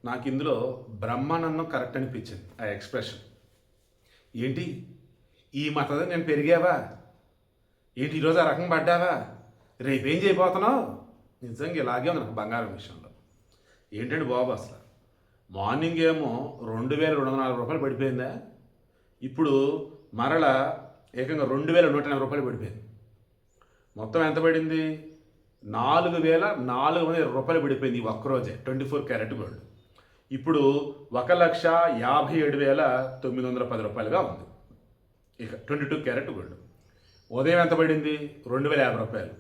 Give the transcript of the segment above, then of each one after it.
నాకు ఇందులో బ్రహ్మానందం కరెక్ట్ అనిపించింది ఆ ఎక్స్ప్రెషన్. ఏంటి ఈ మతద నేను పెరిగావా, ఏంటి ఈరోజు ఆ రకం పడ్డావా, రేపేం చేయబోతున్నావు? నిజంగా ఇలాగే ఉంది నాకు బంగారం విషయంలో. ఏంటండి బాబు, అసలు మార్నింగ్ ఏమో 2240 పడిపోయిందా, ఇప్పుడు మరల ఏకంగా 2180 పడిపోయింది. మొత్తం ఎంత పడింది? 4420 పడిపోయింది ఈ ఒక్కరోజే 24 క్యారెట్ గోల్డ్. ఇప్పుడు 1,57,910 ఉంది ఇక 22 క్యారెట్ గోల్డ్. ఉదయం ఎంత పడింది? 2050 రూపాయలు.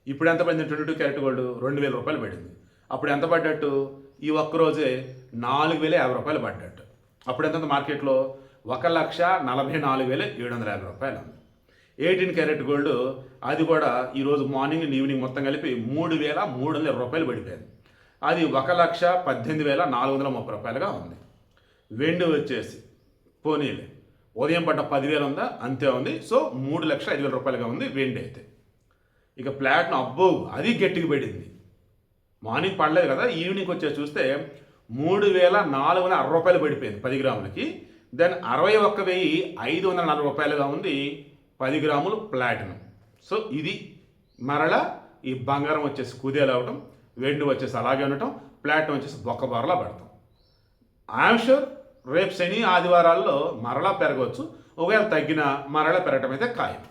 ఇప్పుడు ఎంత పడింది? 22 క్యారెట్ గోల్డ్ 2000 రూపాయలు పడింది. అప్పుడు ఎంత పడ్డట్టు? ఈ ఒక్కరోజే 4050 పడ్డట్టు. అప్పుడు ఎంత మార్కెట్లో? 1,44,750 రూపాయలు ఉంది. 18 క్యారెట్ గోల్డ్ అది కూడా ఈరోజు మార్నింగ్ అండ్ ఈవినింగ్ మొత్తం కలిపి 3,320 రూపాయలు పడిపోయింది. అది 1,18,430 రూపాయలుగా ఉంది. వెండి వచ్చేసి పోనీలే, ఉదయం పడ్డ 10,000 ఉందా, అంతే ఉంది. సో 3,05,000 రూపాయలుగా ఉంది వెండి అయితే. ఇక ప్లాటినం అబ్బో, అది గట్టిగా పడింది. మార్నింగ్ పడలేదు కదా, ఈవినింగ్ వచ్చేసి చూస్తే 3,460 రూపాయలు పడిపోయింది 10 గ్రాములకి. దెన్ 61,540 రూపాయలుగా ఉంది 10 గ్రాములు ప్లాటినం. సో ఇది మరలా ఈ బంగారం వచ్చేసి కుదేలు అవ్వటం, వెండి వచ్చేసి అలాగే ఉండటం, ప్లాటినం వచ్చేసి బొక్కబారలా పడతాం. ఐఎమ్ షూర్ రేపు శని ఆదివారాల్లో మరలా పెరగవచ్చు. ఒకవేళ తగ్గిన మరలా పెరగటం అయితే ఖాయం.